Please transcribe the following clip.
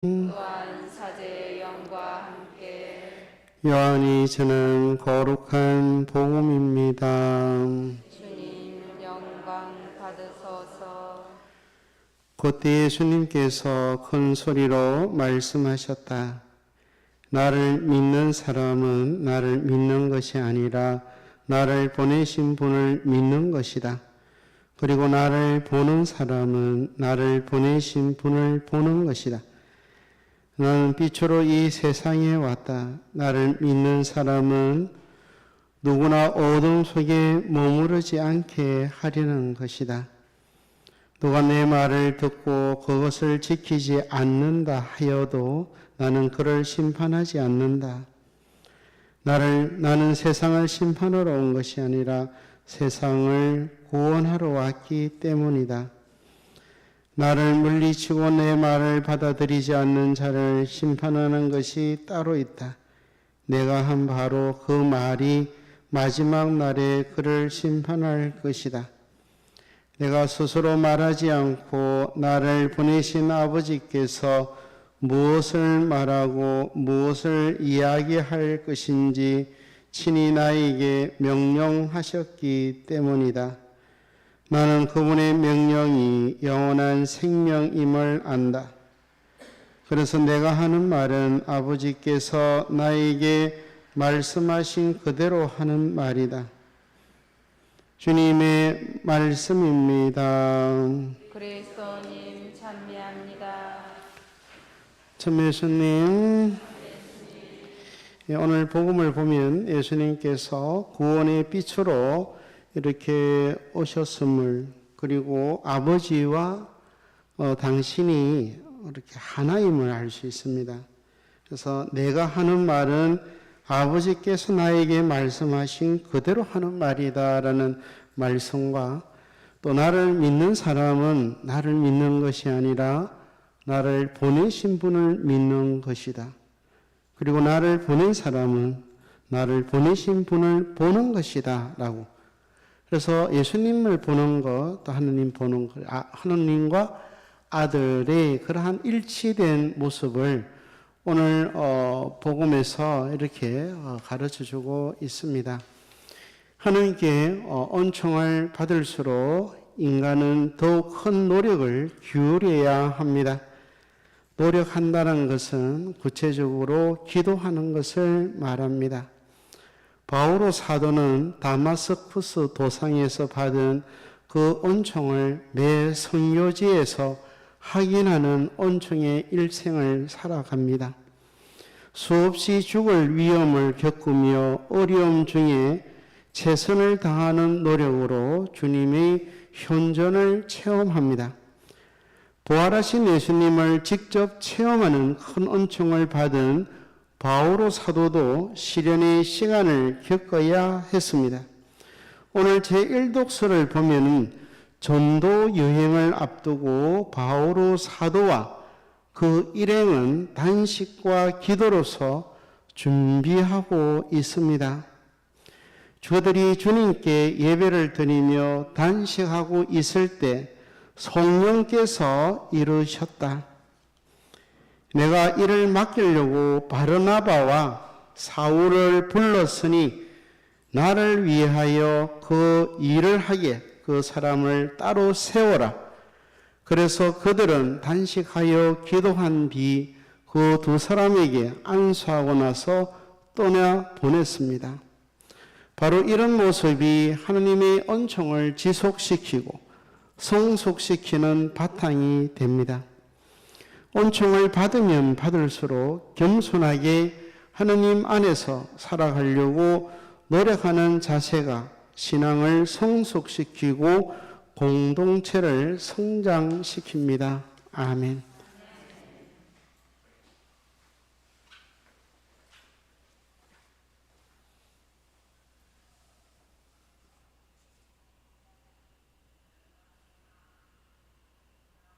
또한 사제의 영과 함께 요한이 저는 거룩한 복음입니다. 주님 영광 받으소서. 그때 예수님께서 큰 소리로 말씀하셨다. 나를 믿는 사람은 나를 믿는 것이 아니라 나를 보내신 분을 믿는 것이다. 그리고 나를 보는 사람은 나를 보내신 분을 보는 것이다. 나는 빛으로 이 세상에 왔다. 나를 믿는 사람은 누구나 어둠 속에 머무르지 않게 하려는 것이다. 누가 내 말을 듣고 그것을 지키지 않는다 하여도 나는 그를 심판하지 않는다. 나는 세상을 심판하러 온 것이 아니라 세상을 구원하러 왔기 때문이다. 나를 물리치고 내 말을 받아들이지 않는 자를 심판하는 것이 따로 있다. 내가 한 바로 그 말이 마지막 날에 그를 심판할 것이다. 내가 스스로 말하지 않고 나를 보내신 아버지께서 무엇을 말하고 무엇을 이야기할 것인지 친히 나에게 명령하셨기 때문이다. 나는 그분의 명령이 영원한 생명임을 안다. 그래서 내가 하는 말은 아버지께서 나에게 말씀하신 그대로 하는 말이다. 주님의 말씀입니다. 그리스도님 찬미합니다. 참 예수님, 오늘 복음을 보면 예수님께서 구원의 빛으로 이렇게 오셨음을, 그리고 아버지와 당신이 이렇게 하나임을 알 수 있습니다. 그래서 내가 하는 말은 아버지께서 나에게 말씀하신 그대로 하는 말이다라는 말씀과, 또 나를 믿는 사람은 나를 믿는 것이 아니라 나를 보내신 분을 믿는 것이다. 그리고 나를 보낸 사람은 나를 보내신 분을 보는 것이다 라고. 그래서 예수님을 보는 것, 또 하느님 보는 것, 하느님과 아들의 그러한 일치된 모습을 오늘 복음에서 이렇게 가르쳐주고 있습니다. 하나님께 은총을 받을수록 인간은 더욱 큰 노력을 기울여야 합니다. 노력한다는 것은 구체적으로 기도하는 것을 말합니다. 바오로 사도는 다마스쿠스 도상에서 받은 그 은총을 매 선교지에서 확인하는 은총의 일생을 살아갑니다. 수없이 죽을 위험을 겪으며 어려움 중에 최선을 다하는 노력으로 주님의 현존을 체험합니다. 부활하신 예수님을 직접 체험하는 큰 은총을 받은 바오로 사도도 시련의 시간을 겪어야 했습니다. 오늘 제1독서를 보면 전도 여행을 앞두고 바오로 사도와 그 일행은 단식과 기도로서 준비하고 있습니다. 저들이 주님께 예배를 드리며 단식하고 있을 때 성령께서 이르셨다. 내가 이를 맡기려고 바르나바와 사울을 불렀으니 나를 위하여 그 일을 하게 그 사람을 따로 세워라. 그래서 그들은 단식하여 기도한 뒤 그 두 사람에게 안수하고 나서 떠나 보냈습니다. 바로 이런 모습이 하나님의 은총을 지속시키고 성숙시키는 바탕이 됩니다. 은총을 받으면 받을수록 겸손하게 하나님 안에서 살아가려고 노력하는 자세가 신앙을 성숙시키고 공동체를 성장시킵니다. 아멘.